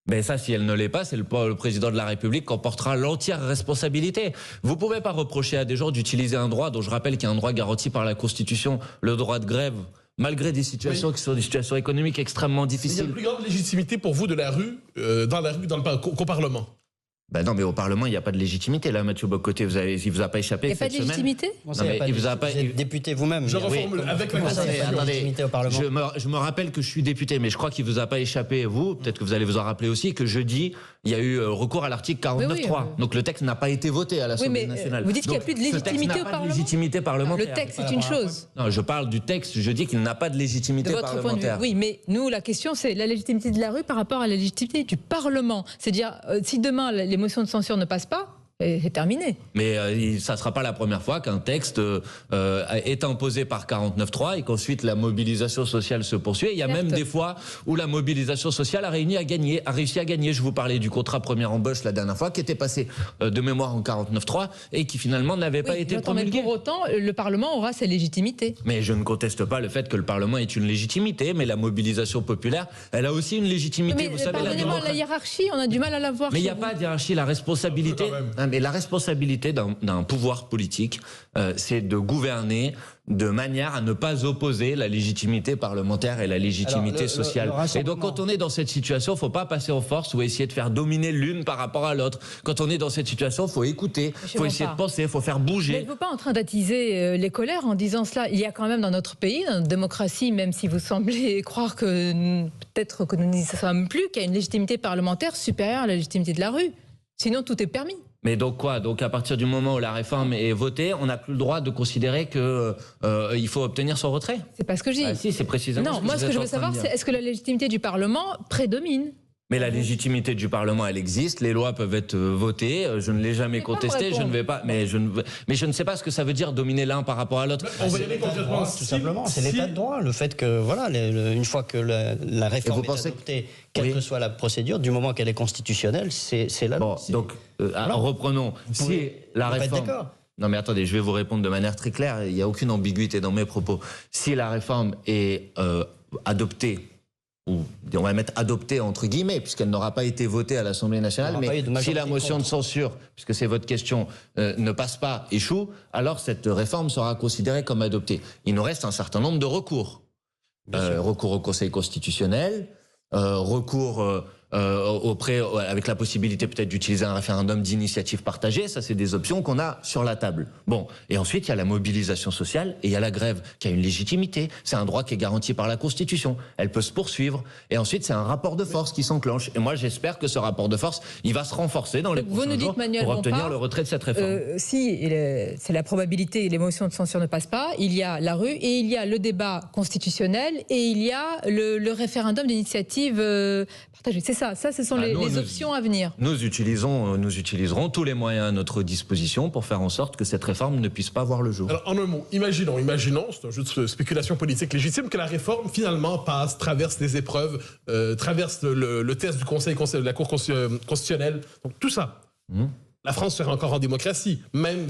Mais ça, si elle ne l'est pas, c'est le président de la République qui en portera l'entière responsabilité. Vous ne pouvez pas reprocher à des gens d'utiliser un droit dont je rappelle qu'il y a un droit garanti par la Constitution, le droit de grève, malgré des situations qui sont des situations économiques extrêmement difficiles. Il y a une plus grande légitimité pour vous de la rue, qu'au Parlement. Non, mais au Parlement, il n'y a pas de légitimité. Là, Mathieu Bock-Côté, il vous a pas échappé cette semaine. Il n'y a pas de légitimité? Non, mais il vous a pas... Vous êtes député vous-même. Je reformule avec la légitimité au Parlement. Je me rappelle que je suis député, mais je crois qu'il vous a pas échappé, vous, peut-être que vous allez vous en rappeler aussi, que jeudi, il y a eu recours à l'article 49.3. Donc le texte n'a pas été voté à l'Assemblée nationale. Vous dites qu'il n'y a plus de légitimité au Parlement. De légitimité parlementaire. Le texte, c'est une chose. Non, je parle du texte, je dis qu'il n'a pas de légitimité parlementaire. Point de vue. Oui, mais nous, la question, c'est la légitimité de la rue par rapport à la légitimité du Parlement. C'est-à-dire, si demain, les motions de censure ne passent pas, c'est terminé. Mais ça ne sera pas la première fois qu'un texte est imposé par 49.3 et qu'ensuite la mobilisation sociale se poursuit. Il y a même des fois où la mobilisation sociale a réussi à gagner. Je vous parlais du contrat première embauche la dernière fois qui était passé de mémoire en 49.3 et qui finalement n'avait pas été promulgué. Mais pour autant, le Parlement aura sa légitimité. Mais je ne conteste pas le fait que le Parlement ait une légitimité, mais la mobilisation populaire, elle a aussi une légitimité. Mais vous savez, la hiérarchie, on a du mal à la voir. Mais il n'y a pas de hiérarchie. La responsabilité... Mais la responsabilité d'un pouvoir politique, c'est de gouverner de manière à ne pas opposer la légitimité parlementaire et la légitimité sociale. Et donc quand on est dans cette situation, il ne faut pas passer en force ou essayer de faire dominer l'une par rapport à l'autre. Quand on est dans cette situation, il faut écouter, il faut essayer de penser, il faut faire bouger. Mais vous n'êtes pas en train d'attiser les colères en disant cela. Il y a quand même dans notre pays, dans notre démocratie, même si vous semblez croire que peut-être que nous n'y sommes plus, qu'il y a une légitimité parlementaire supérieure à la légitimité de la rue. Sinon, tout est permis. Mais donc quoi? Donc à partir du moment où la réforme est votée, on n'a plus le droit de considérer que il faut obtenir son retrait? C'est pas ce que je dis. Si, c'est précisément. Non, moi ce que je veux savoir, c'est est-ce que la légitimité du Parlement prédomine? Mais la légitimité du Parlement, elle existe. Les lois peuvent être votées. Je ne l'ai jamais contestée. Je ne vais pas. Mais je ne sais pas ce que ça veut dire dominer l'un par rapport à l'autre. On va y aller complètement. Tout simplement, c'est l'état de droit. Le fait que voilà, une fois que la réforme est adoptée, quelle que soit la procédure, du moment qu'elle est constitutionnelle, c'est la loi. Donc reprenons. Si la réforme. Non mais attendez, je vais vous répondre de manière très claire. Il n'y a aucune ambiguïté dans mes propos. Si la réforme est adoptée, ou on va mettre adoptée entre guillemets, puisqu'elle n'aura pas été votée à l'Assemblée nationale, mais si la motion de censure, puisque c'est votre question, ne passe pas, échoue, alors cette réforme sera considérée comme adoptée. Il nous reste un certain nombre de recours. Recours au Conseil constitutionnel, recours avec la possibilité peut-être d'utiliser un référendum d'initiative partagée, ça c'est des options qu'on a sur la table. Bon, et ensuite il y a la mobilisation sociale et il y a la grève qui a une légitimité, c'est un droit qui est garanti par la Constitution, elle peut se poursuivre, et ensuite c'est un rapport de force qui s'enclenche, et moi j'espère que ce rapport de force, il va se renforcer dans les prochains jours pour obtenir le retrait de cette réforme. Si c'est la probabilité et les motions de censure ne passent pas, il y a la rue et il y a le débat constitutionnel et il y a le référendum d'initiative partagée. C'est ça, ce sont les options à venir. Nous utiliserons tous les moyens à notre disposition pour faire en sorte que cette réforme ne puisse pas voir le jour. Alors, en un mot, imaginons, c'est un jeu de spéculation politique légitime, que la réforme finalement passe, traverse des épreuves, traverse le test du Conseil de la Cour constitutionnelle, donc tout ça. La France serait encore en démocratie, même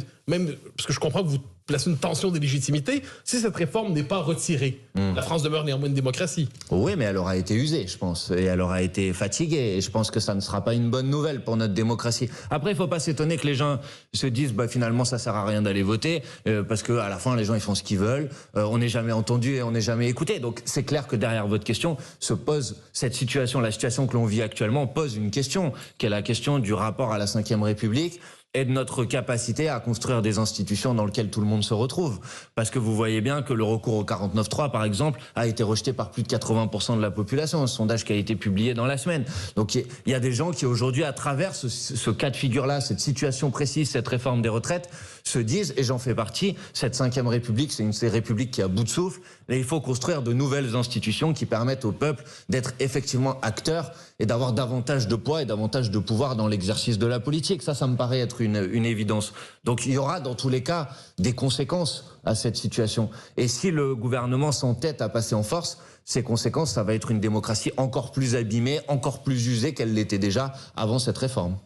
parce que je comprends que vous place une tension des légitimités si cette réforme n'est pas retirée. La France demeure néanmoins une démocratie. Oui, mais elle aura été usée, je pense, et elle aura été fatiguée, et je pense que ça ne sera pas une bonne nouvelle pour notre démocratie. Après, il ne faut pas s'étonner que les gens se disent, finalement, ça ne sert à rien d'aller voter, parce qu'à la fin, les gens, ils font ce qu'ils veulent, on n'est jamais entendu et on n'est jamais écouté. Donc, c'est clair que derrière votre question se pose cette situation, la situation que l'on vit actuellement pose une question, qui est la question du rapport à la Ve République, et de notre capacité à construire des institutions dans lesquelles tout le monde se retrouve. Parce que vous voyez bien que le recours au 49.3, par exemple, a été rejeté par plus de 80% de la population, un sondage qui a été publié dans la semaine. Donc il y a des gens qui aujourd'hui, à travers ce cas de figure-là, cette situation précise, cette réforme des retraites, se disent, et j'en fais partie, cette Ve République, c'est une république qui est à bout de souffle, et il faut construire de nouvelles institutions qui permettent au peuple d'être effectivement acteur et d'avoir davantage de poids et davantage de pouvoir dans l'exercice de la politique. Ça me paraît être une évidence. Donc il y aura dans tous les cas des conséquences à cette situation. Et si le gouvernement s'entête à passer en force, ces conséquences, ça va être une démocratie encore plus abîmée, encore plus usée qu'elle l'était déjà avant cette réforme.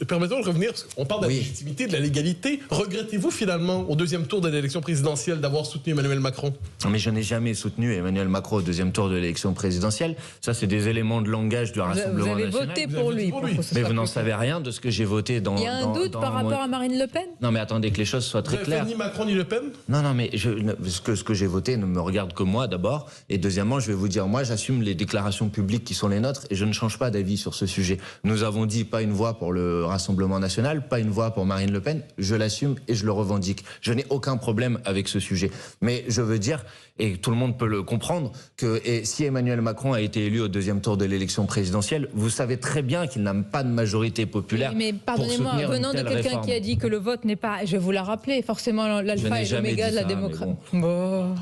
Permettons de revenir, on parle de la légitimité, de la légalité. Regrettez-vous finalement, au deuxième tour de l'élection présidentielle, d'avoir soutenu Emmanuel Macron? Mais je n'ai jamais soutenu Emmanuel Macron au deuxième tour de l'élection présidentielle. Ça, c'est des éléments de langage du Rassemblement national. Vous avez voté pour lui. Mais vous n'en savez rien de ce que j'ai voté dans... Il y a un doute par rapport à Marine Le Pen? Non, mais attendez que les choses soient très claires. Ni Macron ni Le Pen? Non, mais ce que j'ai voté ne me regarde que moi, d'abord. Et deuxièmement, je vais vous dire, moi, j'assume les déclarations publiques qui sont les nôtres et je ne change pas d'avis sur ce sujet. Nous avons dit pas une voix pour le Rassemblement national, pas une voix pour Marine Le Pen, je l'assume et je le revendique. Je n'ai aucun problème avec ce sujet. Mais je veux dire, et tout le monde peut le comprendre, que si Emmanuel Macron a été élu au deuxième tour de l'élection présidentielle, vous savez très bien qu'il n'a pas de majorité populaire. Oui, mais pardonnez-moi, venant de quelqu'un qui a dit que le vote n'est pas, je vais vous la rappeler, forcément l'alpha et l'oméga de la démocratie. Bon.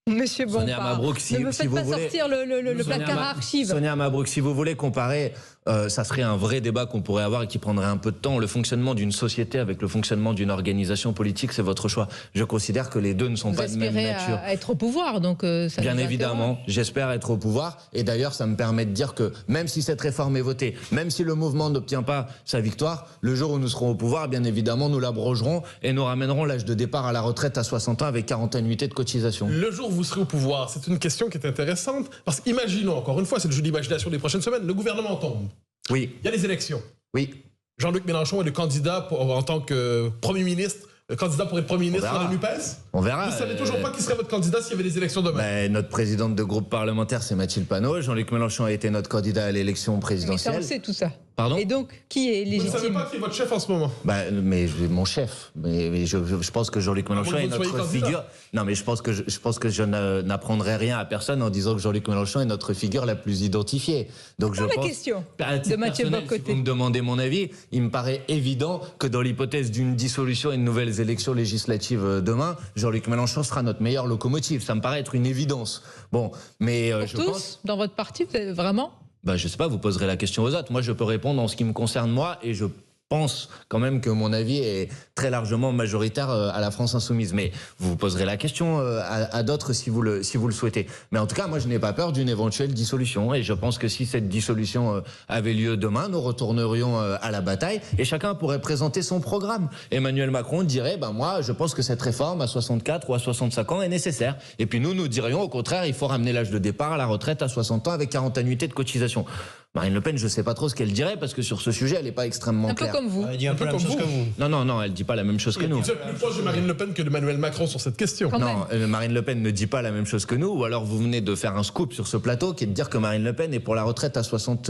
Monsieur Bompard, ne me faites pas sortir le placard à archives. Sonia Mabrouk, si vous voulez comparer, ça serait un vrai débat qu'on pourrait avoir et qui prendrait un peu de temps. Le fonctionnement d'une société avec le fonctionnement d'une organisation politique, c'est votre choix. Je considère que les deux ne sont pas de même nature. À être au pouvoir, donc ça bien évidemment, j'espère être au pouvoir. Et d'ailleurs, ça me permet de dire que même si cette réforme est votée, même si le mouvement n'obtient pas sa victoire, le jour où nous serons au pouvoir, bien évidemment, nous l'abrogerons et nous ramènerons l'âge de départ à la retraite à 60 ans avec 40 annuités de cotisation. Le jour où vous serez au pouvoir, c'est une question qui est intéressante. Parce qu'imaginons, encore une fois, c'est le jeu d'imagination des prochaines semaines, le gouvernement tombe. Oui. Il y a les élections. Oui. Jean-Luc Mélenchon est le candidat en tant que Premier ministre, candidat pour être Premier ministre dans la NUPES. On verra. Vous ne savez toujours pas qui serait votre candidat s'il y avait des élections demain. Notre présidente de groupe parlementaire, c'est Mathilde Panot. Jean-Luc Mélenchon a été notre candidat à l'élection présidentielle. Mais ça, on sait tout ça. Pardon ? Et donc, qui est légitime ? Vous ne savez pas qui est votre chef en ce moment ? Mais mon chef. Mais je pense que Jean-Luc Mélenchon est notre figure. Non, mais je pense que je n'apprendrai rien à personne en disant que Jean-Luc Mélenchon est notre figure la plus identifiée. Donc je pense. La question de Mathieu Bocoté. Si vous me demandez mon avis, il me paraît évident que dans l'hypothèse d'une dissolution et de nouvelles élections législatives demain, Jean-Luc Mélenchon sera notre meilleure locomotive. Ça me paraît être une évidence. Bon, mais pour tous, pense. Dans votre parti, vraiment ? Je sais pas, vous poserez la question aux autres. Moi, je peux répondre en ce qui me concerne moi et je pense quand même que mon avis est très largement majoritaire à la France insoumise. Mais vous poserez la question à d'autres si vous le souhaitez. Mais en tout cas, moi, je n'ai pas peur d'une éventuelle dissolution. Et je pense que si cette dissolution avait lieu demain, nous retournerions à la bataille et chacun pourrait présenter son programme. Emmanuel Macron dirait, moi, je pense que cette réforme à 64 ou à 65 ans est nécessaire. Et puis nous dirions, au contraire, il faut ramener l'âge de départ à la retraite à 60 ans avec 40 annuités de cotisation. Marine Le Pen, je ne sais pas trop ce qu'elle dirait parce que sur ce sujet, elle n'est pas extrêmement claire. Un peu comme vous. Elle dit un peu la même chose que vous. Non, elle ne dit pas la même chose que nous. Vous êtes plus proche de Marine Le Pen que d'Emmanuel Macron sur cette question. Non, Marine Le Pen ne dit pas la même chose que nous. Ou alors vous venez de faire un scoop sur ce plateau qui est de dire que Marine Le Pen est pour la retraite à 60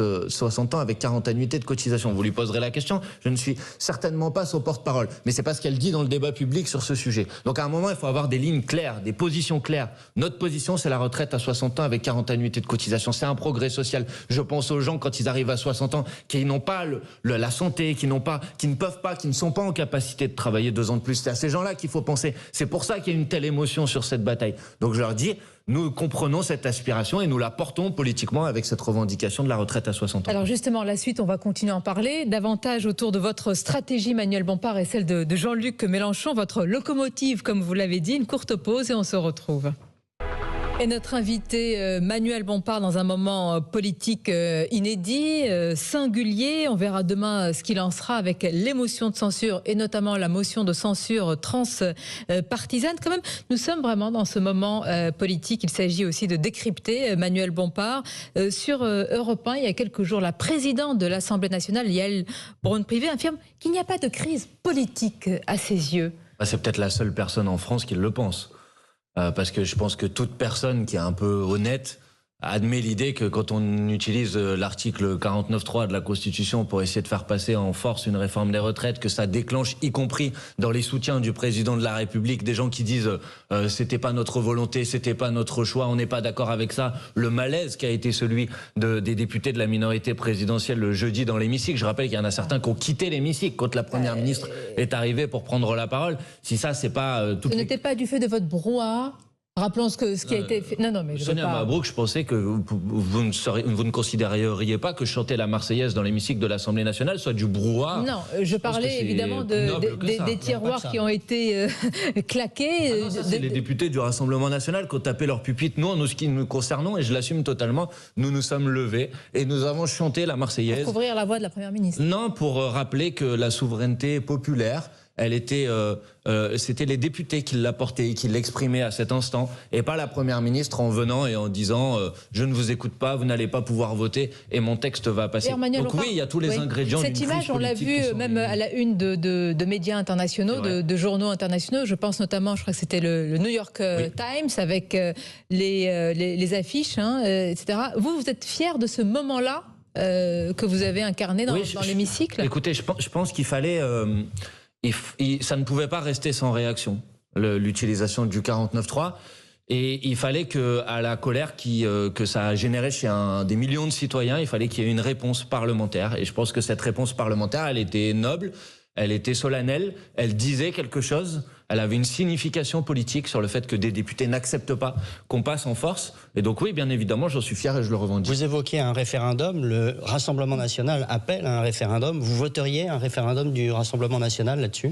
ans avec 40 annuités de cotisation. Vous lui poserez la question. Je ne suis certainement pas son porte-parole. Mais c'est pas ce qu'elle dit dans le débat public sur ce sujet. Donc à un moment, il faut avoir des lignes claires, des positions claires. Notre position, c'est la retraite à 60 ans avec 40 annuités de cotisation. C'est un progrès social. Je pense aux gens quand ils arrivent à 60 ans, qui n'ont pas la santé, qui ne peuvent pas, qui ne sont pas en capacité de travailler 2 ans de plus. C'est à ces gens-là qu'il faut penser. C'est pour ça qu'il y a une telle émotion sur cette bataille. Donc je leur dis, nous comprenons cette aspiration et nous la portons politiquement avec cette revendication de la retraite à 60 ans. Alors justement, la suite, on va continuer à en parler davantage autour de votre stratégie, Manuel Bompard, et celle de Jean-Luc Mélenchon, votre locomotive, comme vous l'avez dit. Une courte pause et on se retrouve. Et notre invité Manuel Bompard dans un moment politique inédit, singulier. On verra demain ce qu'il en sera avec l'émotion de censure et notamment la motion de censure transpartisane. Quand même, nous sommes vraiment dans ce moment politique. Il s'agit aussi de décrypter Manuel Bompard. Sur Europe 1, il y a quelques jours, la présidente de l'Assemblée nationale, Yaël Braun-Pivet, affirme qu'il n'y a pas de crise politique à ses yeux. C'est peut-être la seule personne en France qui le pense. Parce que je pense que toute personne qui est un peu honnête admet l'idée que quand on utilise l'article 49.3 de la Constitution pour essayer de faire passer en force une réforme des retraites, que ça déclenche, y compris dans les soutiens du président de la République, des gens qui disent c'était pas notre volonté, c'était pas notre choix, on n'est pas d'accord avec ça. Le malaise qui a été celui des députés de la minorité présidentielle le jeudi dans l'hémicycle. Je rappelle qu'il y en a certains qui ont quitté l'hémicycle quand la première ministre est arrivée pour prendre la parole. Si ça, c'est pas Ce n'était pas du fait de votre brouhaha? Rappelons ce qui a été fait. Non, mais Sonia Mabrouk, je pensais que vous ne considériez pas que chanter la Marseillaise dans l'hémicycle de l'Assemblée nationale soit du brouhaha. Non, je parlais évidemment des tiroirs qui ont été claqués. C'est les députés du Rassemblement national qui ont tapé leur pupitre. Nous, en ce qui nous concernons, et je l'assume totalement, nous nous sommes levés et nous avons chanté la Marseillaise. Pour couvrir la voix de la Première ministre. Non, pour rappeler que la souveraineté populaire, c'était les députés qui l'apportaient et qui l'exprimaient à cet instant, et pas la Première ministre en venant et en disant je ne vous écoute pas, vous n'allez pas pouvoir voter et mon texte va passer. Donc oui, il y a tous les ingrédients. Cette image, on l'a vue même à la une de médias internationaux, de journaux internationaux. Je pense notamment, je crois que c'était le New York Times avec les affiches, etc. Vous êtes fier de ce moment-là que vous avez incarné dans l'hémicycle? Écoutez, je pense qu'il fallait... ça ne pouvait pas rester sans réaction, l'utilisation du 49.3. Et il fallait à la colère que ça a généré chez des millions de citoyens, il fallait qu'il y ait une réponse parlementaire. Et je pense que cette réponse parlementaire, elle était noble, elle était solennelle, elle disait quelque chose, elle avait une signification politique sur le fait que des députés n'acceptent pas qu'on passe en force. Et donc oui, bien évidemment, j'en suis fier et je le revendique. Vous évoquez un référendum, le Rassemblement national appelle à un référendum. Vous voteriez un référendum du Rassemblement national là-dessus?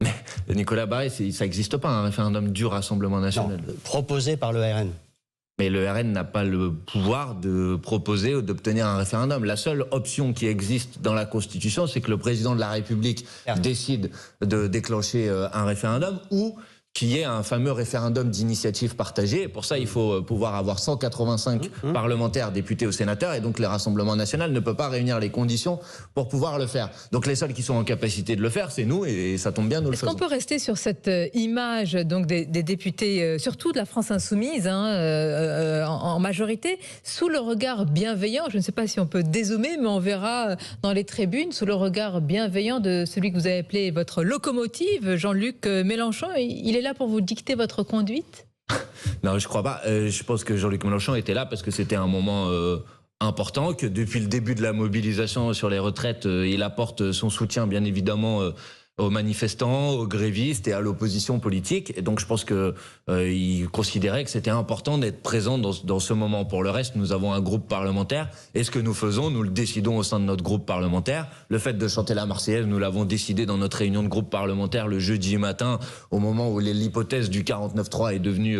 Mais Nicolas Barré, ça n'existe pas un référendum du Rassemblement national. Non, proposé par le RN. Mais le RN n'a pas le pouvoir de proposer ou d'obtenir un référendum. La seule option qui existe dans la Constitution, c'est que le président de la République décide de déclencher un référendum ou qu'il y ait un fameux référendum d'initiative partagée. Et pour ça, il faut pouvoir avoir 185 parlementaires, députés ou sénateurs. Et donc, le Rassemblement national ne peut pas réunir les conditions pour pouvoir le faire. Donc, les seuls qui sont en capacité de le faire, c'est nous. Et ça tombe bien, nous le faisons. Est-ce qu'on peut rester sur cette image donc, des députés, surtout de la France insoumise, en majorité, sous le regard bienveillant, je ne sais pas si on peut dézoomer, mais on verra dans les tribunes, sous le regard bienveillant de celui que vous avez appelé votre locomotive, Jean-Luc Mélenchon. Il est là pour vous dicter votre conduite? Non, je crois pas. Je pense que Jean-Luc Mélenchon était là parce que c'était un moment important, que depuis le début de la mobilisation sur les retraites, il apporte son soutien, bien évidemment, aux manifestants, aux grévistes et à l'opposition politique. Et donc je pense qu'il considérait que c'était important d'être présent dans ce moment. Pour le reste, nous avons un groupe parlementaire. Et ce que nous faisons, nous le décidons au sein de notre groupe parlementaire. Le fait de chanter la Marseillaise, nous l'avons décidé dans notre réunion de groupe parlementaire le jeudi matin, au moment où l'hypothèse du 49.3 est devenue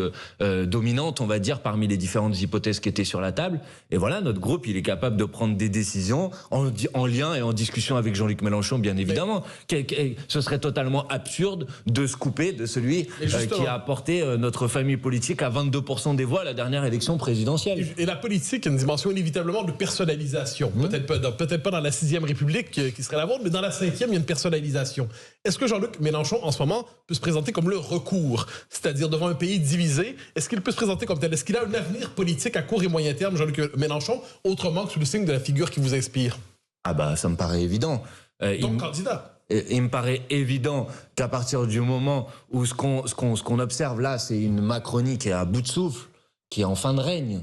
dominante, on va dire, parmi les différentes hypothèses qui étaient sur la table. Et voilà, notre groupe, il est capable de prendre des décisions en lien et en discussion avec Jean-Luc Mélenchon, bien évidemment. Ce serait totalement absurde de se couper de celui qui a apporté notre famille politique à 22% des voix à la dernière élection présidentielle. Et la politique a une dimension inévitablement de personnalisation. Peut-être pas dans la 6e République qui serait la vôtre, mais dans la 5e, il y a une personnalisation. Est-ce que Jean-Luc Mélenchon, en ce moment, peut se présenter comme le recours, c'est-à-dire devant un pays divisé? Est-ce qu'il peut se présenter comme tel? Est-ce qu'il a un avenir politique à court et moyen terme, Jean-Luc Mélenchon, autrement que sous le signe de la figure qui vous inspire? Ah bah, ça me paraît évident. Donc, candidat. Il me paraît évident qu'à partir du moment où ce qu'on observe là, c'est une Macronie qui est à bout de souffle, qui est en fin de règne.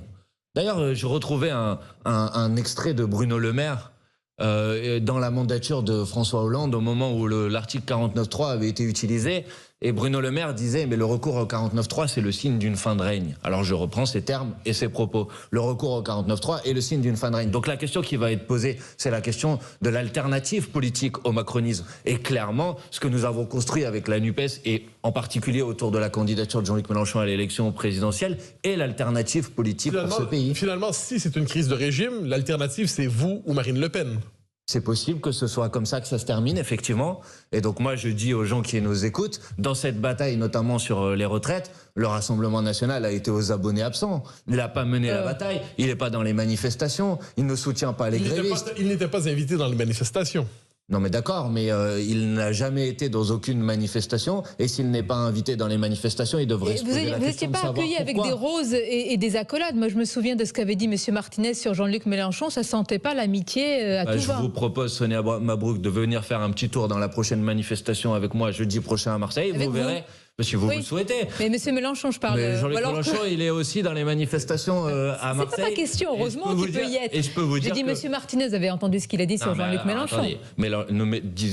D'ailleurs, je retrouvais un extrait de Bruno Le Maire dans la mandature de François Hollande au moment où l'article 49.3 avait été utilisé. Et Bruno Le Maire disait, mais le recours au 49.3, c'est le signe d'une fin de règne. Alors je reprends ces termes et ces propos. Le recours au 49.3 est le signe d'une fin de règne. Donc la question qui va être posée, c'est la question de l'alternative politique au macronisme. Et clairement, ce que nous avons construit avec la NUPES, et en particulier autour de la candidature de Jean-Luc Mélenchon à l'élection présidentielle, est l'alternative politique pour ce pays. Finalement, si c'est une crise de régime, l'alternative, c'est vous ou Marine Le Pen. C'est possible que ce soit comme ça que ça se termine, effectivement. Et donc moi, je dis aux gens qui nous écoutent, dans cette bataille, notamment sur les retraites, le Rassemblement national a été aux abonnés absents. Il n'a pas mené la bataille, il n'est pas dans les manifestations, il ne soutient pas les grévistes. Il n'était pas invité dans les manifestations. Non mais d'accord, mais il n'a jamais été dans aucune manifestation, et s'il n'est pas invité dans les manifestations, il devrait se poser la question de savoir pourquoi. Vous n'étiez pas accueilli avec des roses et des accolades. Moi je me souviens de ce qu'avait dit M. Martinez sur Jean-Luc Mélenchon, ça sentait pas l'amitié à tout va. Je vous propose, Sonia Mabrouk, de venir faire un petit tour dans la prochaine manifestation avec moi jeudi prochain à Marseille, vous verrez. Si vous le souhaitez. Mais M. Mélenchon, je parle. Mais Jean-Luc Mélenchon, il est aussi dans les manifestations à Marseille. C'est pas ma question, heureusement qu'il peut y être. Et je peux vous dire J'ai dit, M. Martinez avait entendu ce qu'il a dit sur Jean-Luc Mélenchon. Attendez, mais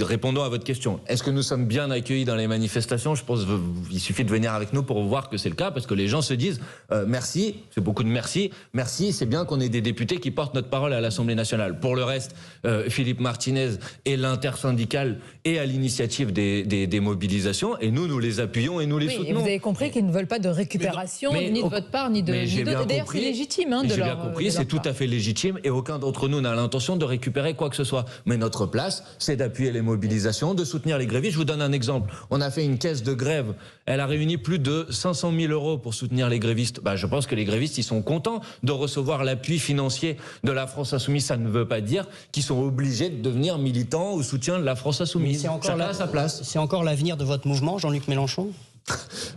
répondons à votre question. Est-ce que nous sommes bien accueillis dans les manifestations? Je pense qu'il suffit de venir avec nous pour voir que c'est le cas, parce que les gens se disent merci, c'est beaucoup de merci. Merci, c'est bien qu'on ait des députés qui portent notre parole à l'Assemblée nationale. Pour le reste, Philippe Martinez est l'intersyndicale et à l'initiative des mobilisations, et nous les appuyons et nous les soutenons. Et vous avez compris qu'ils ne veulent pas de récupération ni de votre part ni de. D'ailleurs, c'est légitime. J'ai bien compris, c'est tout à fait légitime, et aucun d'entre nous n'a l'intention de récupérer quoi que ce soit. Mais notre place, c'est d'appuyer les mobilisations, de soutenir les grévistes. Je vous donne un exemple. On a fait une caisse de grève. Elle a réuni plus de 500 000 € pour soutenir les grévistes. Je pense que les grévistes, ils sont contents de recevoir l'appui financier de la France Insoumise. Ça ne veut pas dire qu'ils sont obligés de devenir militants au soutien de la France Insoumise. Chacun à sa place. C'est encore l'avenir de votre mouvement, Jean-Luc Mélenchon?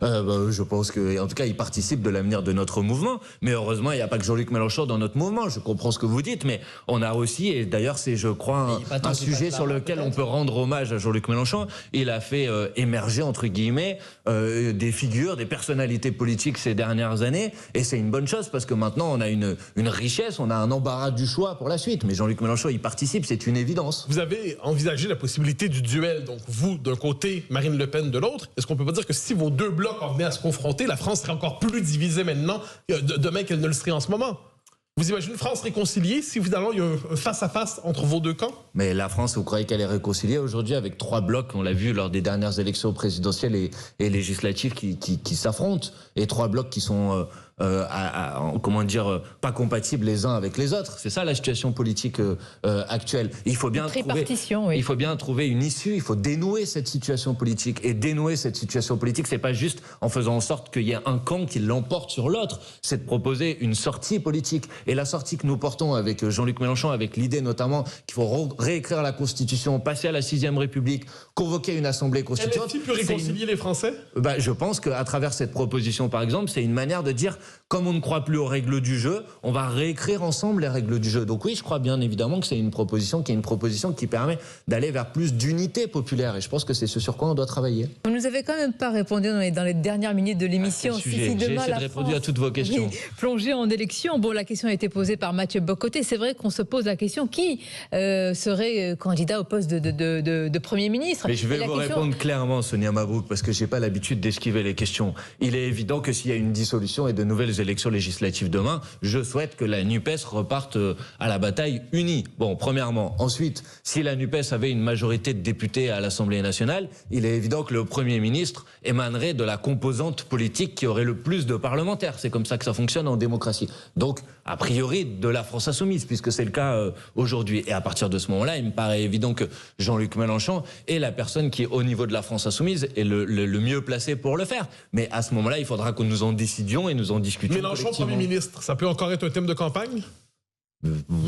Je pense qu'en tout cas, il participe de l'avenir de notre mouvement. Mais heureusement, il n'y a pas que Jean-Luc Mélenchon dans notre mouvement. Je comprends ce que vous dites, mais on a aussi, et d'ailleurs, c'est, je crois, un sujet sur lequel on peut rendre hommage à Jean-Luc Mélenchon. Il a fait émerger, entre guillemets, des figures, des personnalités politiques ces dernières années. Et c'est une bonne chose, parce que maintenant, on a une richesse, on a un embarras du choix pour la suite. Mais Jean-Luc Mélenchon, il participe, c'est une évidence. Vous avez envisagé la possibilité du duel, donc vous d'un côté, Marine Le Pen de l'autre. Est-ce qu'on peut pas dire que si vos deux blocs en venaient à se confronter, la France serait encore plus divisée maintenant, demain qu'elle ne le serait en ce moment? Vous imaginez une France réconciliée si finalement il y a un face-à-face entre vos deux camps? Mais la France, vous croyez qu'elle est réconciliée aujourd'hui avec trois blocs? On l'a vu lors des dernières élections présidentielles et législatives qui s'affrontent. Et trois blocs qui sont... comment dire, pas compatibles les uns avec les autres. C'est ça la situation politique actuelle. Il faut bien trouver une issue, il faut dénouer cette situation politique. Et dénouer cette situation politique, c'est pas juste en faisant en sorte qu'il y ait un camp qui l'emporte sur l'autre, c'est de proposer une sortie politique. Et la sortie que nous portons avec Jean-Luc Mélenchon, avec l'idée notamment qu'il faut réécrire la Constitution, passer à la 6e République, convoquer une Assemblée constituante... Elle peut réconcilier les Français? Je pense qu'à travers cette proposition, par exemple, c'est une manière de dire... Comme on ne croit plus aux règles du jeu, on va réécrire ensemble les règles du jeu. Donc oui, je crois bien évidemment que c'est une proposition qui permet d'aller vers plus d'unité populaire. Et je pense que c'est ce sur quoi on doit travailler. Vous nous avez quand même pas répondu dans les dernières minutes de l'émission. J'ai essayé de répondre à toutes vos questions. Plongée en élection. Bon, la question a été posée par Mathieu Bock-Côté. C'est vrai qu'on se pose la question qui serait candidat au poste de Premier ministre. Mais je vais vous répondre clairement, Sonia Mabrouk, parce que j'ai pas l'habitude d'esquiver les questions. Il est évident que s'il y a une dissolution et de nouvelles élections législatives demain, je souhaite que la NUPES reparte à la bataille unie. Bon, premièrement. Ensuite, si la NUPES avait une majorité de députés à l'Assemblée nationale, il est évident que le Premier ministre émanerait de la composante politique qui aurait le plus de parlementaires. C'est comme ça que ça fonctionne en démocratie. Donc, a priori, de la France Insoumise, puisque c'est le cas aujourd'hui. Et à partir de ce moment-là, il me paraît évident que Jean-Luc Mélenchon est la personne qui, au niveau de la France Insoumise, est le mieux placé pour le faire. Mais à ce moment-là, il faudra que nous en décidions et nous en discutions. Mélenchon Premier ministre, ça peut encore être un thème de campagne?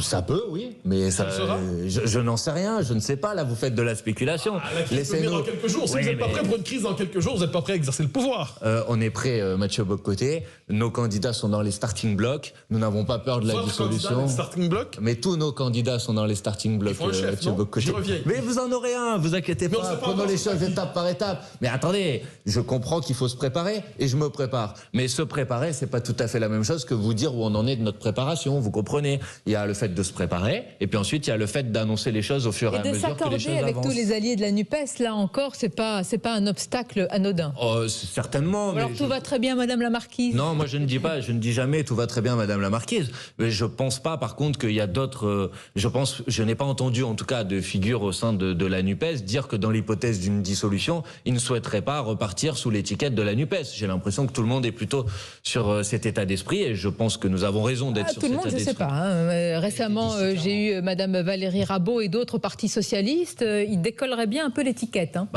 Ça peut, oui, mais je n'en sais rien, je ne sais pas. Là, vous faites de la spéculation. La crise peut venir dans quelques jours. Si vous n'êtes pas prêt pour une crise dans quelques jours, vous n'êtes pas prêt à exercer le pouvoir. On est prêt, Mathieu Bock-Côté. Nos candidats sont dans les starting blocks. Nous n'avons pas peur de la dissolution. Starting block. Mais tous nos candidats sont dans les starting blocks, Mathieu Bock-Côté. Mais vous en aurez un, vous inquiétez pas. Prenons les choses étape par étape. Mais attendez, je comprends qu'il faut se préparer et je me prépare. Mais se préparer, c'est pas tout à fait la même chose que vous dire où on en est de notre préparation. Vous comprenez? il y a le fait de se préparer, et puis ensuite il y a le fait d'annoncer les choses au fur et à mesure que les choses avancent. Avec tous les alliés de la NUPES, là encore, c'est pas un obstacle anodin. Certainement. Alors tout va très bien, Madame la Marquise? Non, moi je ne dis jamais tout va très bien, Madame la Marquise. Mais je pense pas, par contre, qu'il y a d'autres. Je n'ai pas entendu, en tout cas, de figures au sein de la NUPES dire que dans l'hypothèse d'une dissolution, ils ne souhaiteraient pas repartir sous l'étiquette de la NUPES. J'ai l'impression que tout le monde est plutôt sur cet état d'esprit, et je pense que nous avons raison d'être sur cet état d'esprit. Je ne sais pas. Hein. Récemment, j'ai eu Madame Valérie Rabault et d'autres partis socialistes. Ils décolleraient bien un peu l'étiquette. Hein.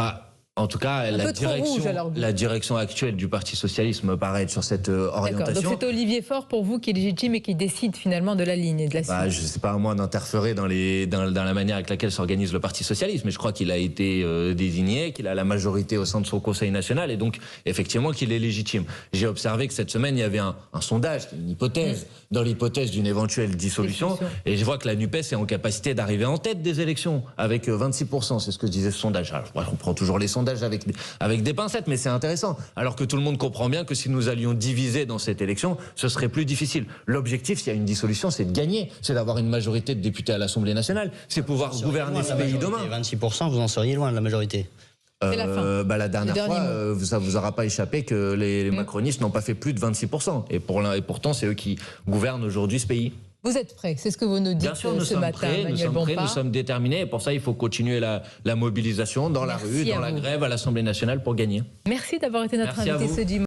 En tout cas, la direction actuelle du Parti socialiste me paraît être sur cette orientation. Donc c'est Olivier Faure pour vous qui est légitime et qui décide finalement de la ligne et de la suite. Je ne sais pas à moi d'interférer dans la manière avec laquelle s'organise le Parti socialiste, mais je crois qu'il a été désigné, qu'il a la majorité au sein de son Conseil national, et donc effectivement qu'il est légitime. J'ai observé que cette semaine il y avait un sondage, une hypothèse, dans l'hypothèse d'une éventuelle dissolution, et je vois que la NUPES est en capacité d'arriver en tête des élections avec 26%, c'est ce que disait ce sondage. Alors, on prend toujours les sondages avec des pincettes, mais c'est intéressant. Alors que tout le monde comprend bien que si nous allions diviser dans cette élection, ce serait plus difficile. L'objectif, s'il y a une dissolution, c'est de gagner, c'est d'avoir une majorité de députés à l'Assemblée nationale, c'est pouvoir gouverner ce pays demain. 26%, vous en seriez loin de la majorité. La dernière fois, ça vous aura pas échappé que les macronistes n'ont pas fait plus de 26%. Et pourtant, c'est eux qui gouvernent aujourd'hui ce pays. Vous êtes prêts, c'est ce que vous nous dites Bien sûr, nous ce sommes matin, prêts, Manuel nous sommes Bompard. prêts, nous sommes déterminés. Et pour ça, il faut continuer la mobilisation dans la rue, dans la grève, à l'Assemblée nationale pour gagner. Merci d'avoir été notre invité ce dimanche.